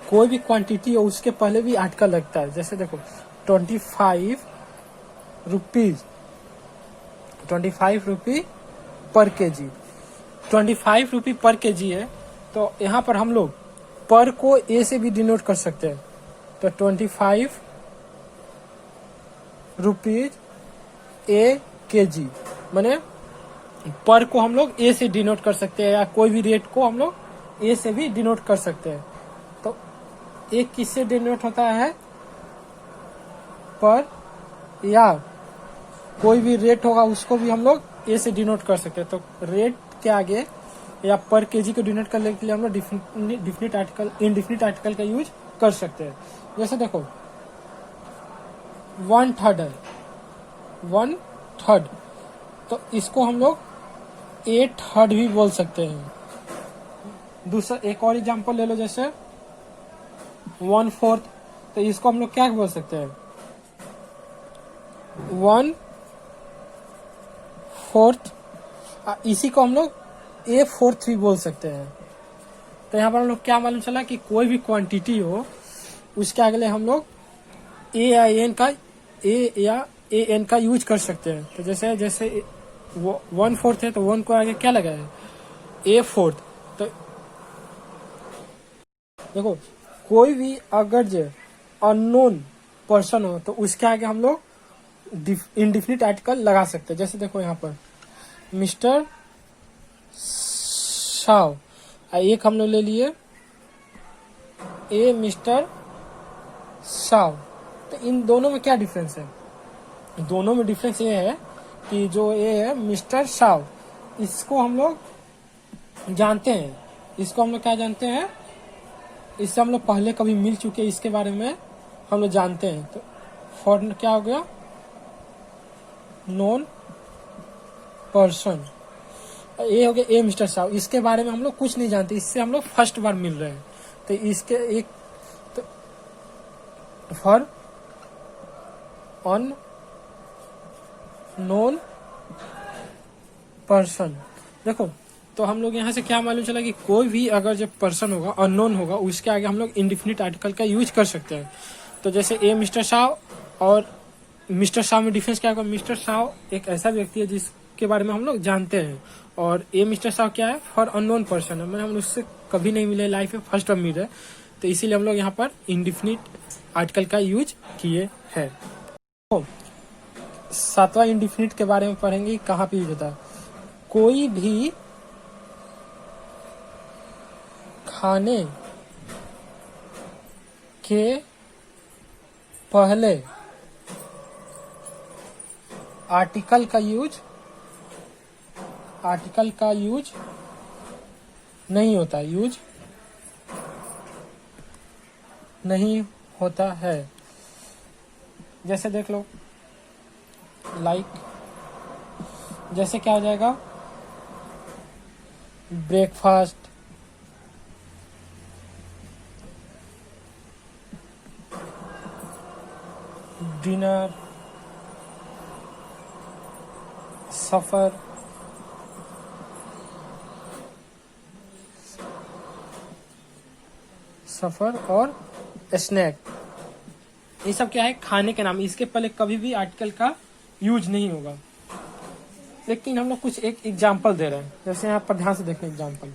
कोई भी क्वांटिटी हो उसके पहले भी आर्टिकल लगता है। जैसे देखो 25 रुपीज, 25 रुपी पर केजी, 25 रुपी पर केजी है। तो यहाँ पर हम लोग पर को ए से भी डिनोट कर सकते हैं। तो 25 रुपीज ए केजी, माने पर को हम लोग ए से डिनोट कर सकते हैं, या कोई भी रेट को हम लोग ए से भी डिनोट कर सकते हैं। तो ए किससे डिनोट होता है? पर, या कोई भी रेट होगा उसको भी हम लोग ए से डिनोट कर सकते हैं। तो रेट के आगे या पर केजी को डिनोट करने के लिए हम लोग डिफिनिट आर्टिकल, इनडिफिनिट आर्टिकल का यूज कर सकते हैं। जैसे देखो 1/3 है, 1/3, तो इसको हम लोग 8/3 भी बोल सकते हैं। दूसरा एक और एग्जांपल ले लो, जैसे 1/4, तो इसको हम लोग क्या बोल सकते हैं? 1/4। इसी को हम लोग A4 भी बोल सकते हैं। तो यहाँ पर हम लोग क्या मालूम चला कि कोई भी क्वांटिटी हो उसके अगले हम लोग ए या एन का यूज कर सकते हैं। तो जैसे 1/4 है तो 1 को आगे क्या लगा है? A4। तो देखो कोई भी अगर जो अननोन पर्सन हो तो उसके आगे हम लोग इनडिफिनिट आर्टिकल लगा सकते हैं। जैसे देखो यहाँ पर मिस्टर शाव, एक हम लोग ले लिए ए मिस्टर शाव। तो इन दोनों में क्या डिफरेंस है? दोनों में डिफरेंस ये है कि जो ए है मिस्टर शाव, इसको हम लोग जानते हैं, इसको हम लोग क्या जानते हैं? इससे हम लोग पहले कभी मिल चुके हैं, इसके बारे में हम लोग जानते हैं। तो फॉर क्या हो गया? Non person. ये हो गया ए मिस्टर शाव, इसके बारे में हम लोग कुछ नहीं जानते, इससे हम लोग फर्स्ट बार मिल रहे हैं। तो इसके एक तो फॉर अननोन पर्सन। देखो तो हम लोग यहाँ से क्या मालूम चला कि कोई भी अगर जो पर्सन होगा अननोन होगा उसके आगे हम लोग इंडिफिनिट आर्टिकल का यूज कर सकते हैं। तो जैसे ए मिस्टर शाव और मिस्टर शाव में डिफरेंस क्या होगा? मिस्टर शाव एक ऐसा व्यक्ति है जिसके बारे में हम लोग जानते हैं, और ए मिस्टर शाव क्या है? फॉर अननोन पर्सन है, मैंने हम उससे कभी नहीं मिले, लाइफ में फर्स्ट टाइम मिले। तो इसीलिए हम लोग यहाँ पर इंडिफिनिट आर्टिकल का यूज किए हैं। तो 7वां इंडिफिनिट के बारे में पढ़ेंगे, कहाँ पे यूज होता है? कोई भी खाने के पहले आर्टिकल का यूज नहीं होता, यूज नहीं होता है। जैसे देख लो, लाइक जैसे क्या हो जाएगा? ब्रेकफास्ट, डिनर, सफर, और स्नैक। ये सब क्या है? खाने के नाम। इसके पहले कभी भी आर्टिकल का यूज नहीं होगा। लेकिन हम लोग कुछ एक एग्जाम्पल दे रहे हैं, जैसे यहाँ पर ध्यान से देखें एग्जाम्पल।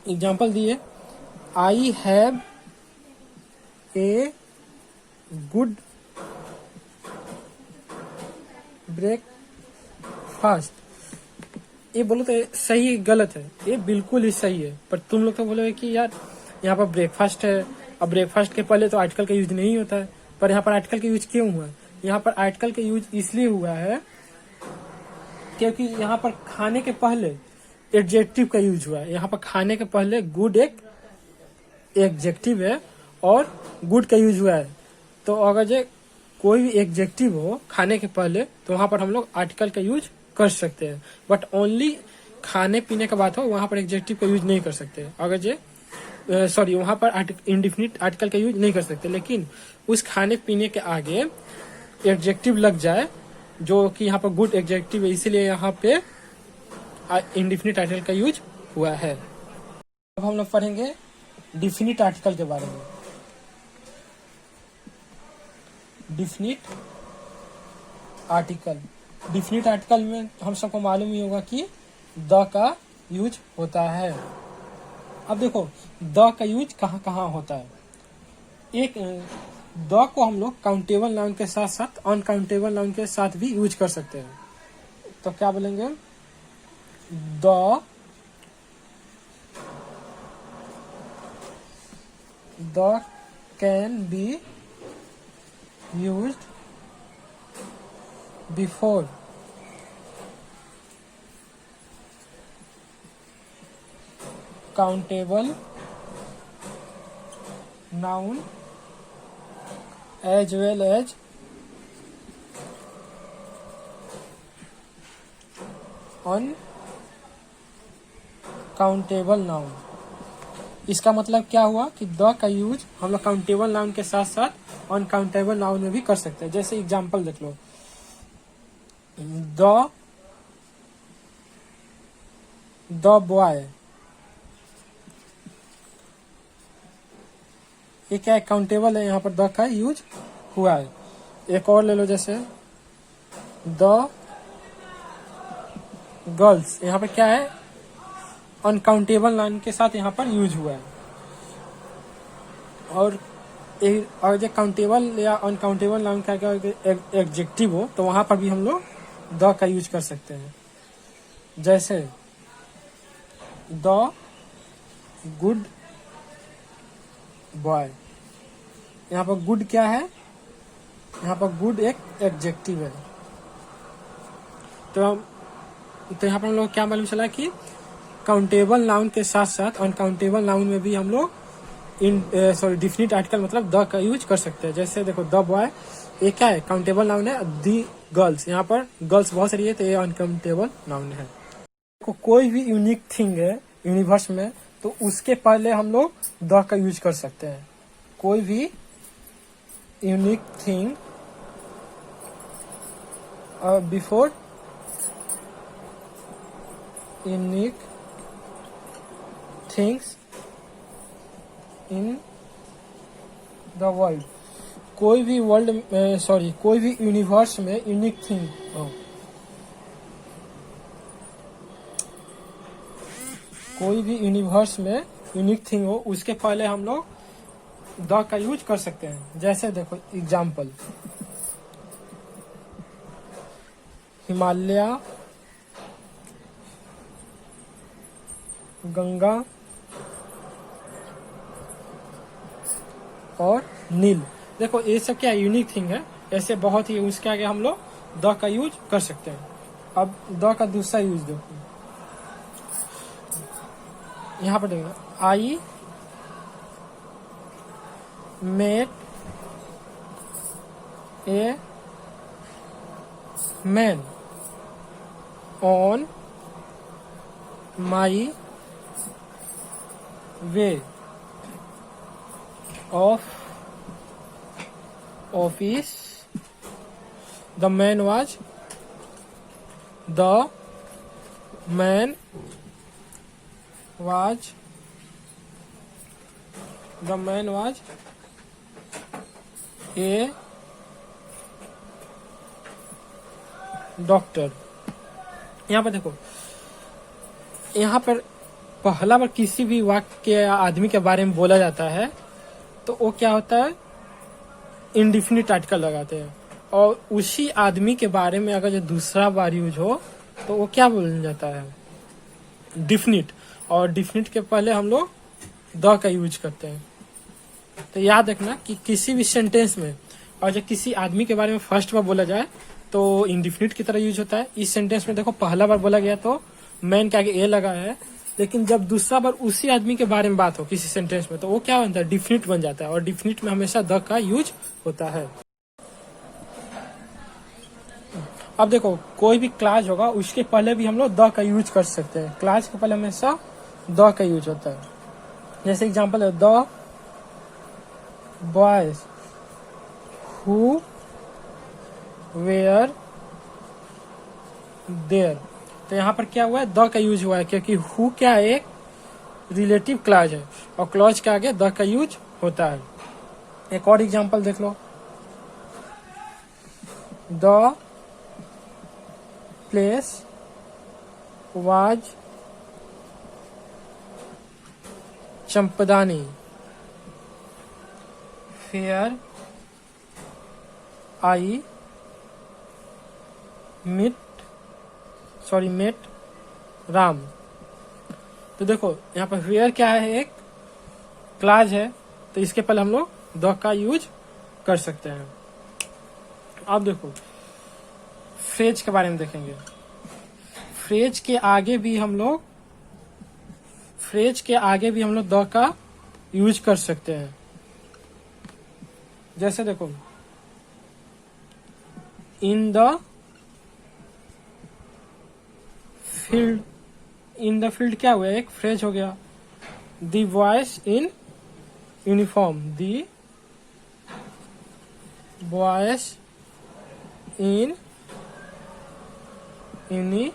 एग्जाम्पल दिए, I have a good breakfast. ये बोलो तो सही है गलत है? ये बिल्कुल ही सही है, पर तुम लोग तो बोलोगे कि यार यहाँ पर ब्रेकफास्ट है, अब ब्रेकफास्ट के पहले तो आर्टिकल का यूज नहीं होता है। पर यहाँ पर आर्टिकल का यूज क्यों हुआ है? यहाँ पर आर्टिकल का यूज इसलिए हुआ है क्योंकि यहाँ पर खाने के पहले एडजेक्टिव का यूज हुआ है। यहाँ पर खाने के पहले गुड एक एडजेक्टिव है और गुड का यूज हुआ है। तो अगर जो कोई भी एडजेक्टिव हो खाने के पहले तो वहां पर हम लोग आर्टिकल का यूज कर सकते हैं, बट ओनली खाने पीने का बात हो वहां पर एडजेक्टिव का यूज नहीं कर सकते। अगर जो वहां पर इंडिफिनिट आर्टिकल का यूज नहीं कर सकते, लेकिन उस खाने पीने के आगे एडजेक्टिव लग जाए जो कि यहाँ पर गुड एडजेक्टिव है, इसीलिए यहाँ पे इंडिफिनिट आर्टिकल का यूज हुआ है। अब हम लोग पढ़ेंगे डिफिनिट आर्टिकल के बारे में। डिफिनिट आर्टिकल, डिफिनिट आर्टिकल में हम सबको मालूम ही होगा कि द का यूज होता है। अब देखो द का यूज कहाँ कहाँ होता है। एक द को हम लोग काउंटेबल नाउन के साथ साथ अनकाउंटेबल नाउन के साथ भी यूज कर सकते हैं। तो क्या बोलेंगे, the can be used before countable noun as well as uncountable noun. इसका मतलब क्या हुआ कि द का यूज हम लोग काउंटेबल नाउन के साथ साथ अनकाउंटेबल नाउन में भी कर सकते हैं। जैसे एग्जांपल देख लो, द बॉय, ये क्या है, काउंटेबल है, यहाँ पर द का यूज हुआ है। एक और ले लो, जैसे द गर्ल्स, यहाँ पर क्या है, अनकाउंटेबल नाउन के साथ यहाँ पर यूज हुआ है। और जो काउंटेबल या अनकाउंटेबल नाउन का एडजेक्टिव हो तो वहां पर भी हम लोग द का यूज कर सकते हैं। जैसे द गुड बॉय, यहाँ पर गुड क्या है, यहाँ पर गुड एक एडजेक्टिव है। तो यहाँ पर हम लोग क्या मालूम चला कि काउंटेबल नाउन के साथ साथ अनकाउंटेबल नाउन में भी हम लोग डिफिनिट आर्टिकल मतलब द का यूज कर सकते हैं। जैसे देखो द बॉय, ये क्या है, काउंटेबल नाउन है। दी गर्ल्स, यहाँ पर गर्ल्स बहुत सारी है तो ये अनकाउंटेबल नाउन है। कोई भी यूनिक थिंग है यूनिवर्स में तो उसके पहले हम लोग द का यूज कर सकते हैं। कोई भी unique thing before unique things in the world, कोई भी कोई भी यूनिवर्स में यूनिक थिंग हो, कोई भी यूनिवर्स में यूनिक थिंग हो उसके पहले हम लोग द का यूज कर सकते हैं। जैसे देखो एग्जाम्पल, हिमालय, गंगा और नील, देखो ये सब क्या यूनिक थिंग है। ऐसे बहुत ही उसके आगे हम लोग द का यूज कर सकते हैं। अब द का दूसरा यूज देखो, यहाँ पर देखो, I met a man on my way of office, the man was a doctor. यहाँ पर देखो, यहाँ पर पहला बार किसी भी वाक्य या आदमी के बारे में बोला जाता है तो वो क्या होता है, इंडिफिनिट आर्टिकल लगाते हैं। और उसी आदमी के बारे में अगर जो दूसरा बार यूज हो तो वो क्या बोल जाता है, डिफिनिट। और डिफिनिट के पहले हम लोग द का यूज करते हैं। तो याद रखना कि किसी भी सेंटेंस में और जब किसी आदमी के बारे में फर्स्ट बार बोला जाए तो इंडिफिनिट की तरह यूज होता है। इस सेंटेंस में देखो पहला बार बोला गया तो मैन के आगे ए लगा है, लेकिन जब दूसरा बार उसी आदमी के बारे में बात हो किसी सेंटेंस में तो वो क्या बनता है, डिफिनिट बन जाता है। और डिफिनिट में हमेशा द का यूज होता है। अब देखो कोई भी क्लास होगा उसके पहले भी हम लोग द का यूज कर सकते हैं। क्लास के पहले हमेशा द का यूज होता है। जैसे एग्जांपल है, the boys who were there. तो यहाँ पर क्या हुआ है, द का यूज हुआ है, क्योंकि हु क्या है, एक रिलेटिव क्लॉज है और क्लॉज के आगे द का यूज होता है। एक और एग्जांपल देख लो, the place was Champdani where I met Ram. तो देखो यहाँ पर वेयर क्या है, एक क्लास है, तो इसके पहले हम लोग द का यूज कर सकते हैं। अब देखो फ्रेज के बारे में देखेंगे। फ्रेज के आगे भी हम लोग द का यूज कर सकते हैं। जैसे देखो, इन द फील्ड क्या हुआ, एक फ्रेज हो गया। The boys in uniform, the boys in uniform.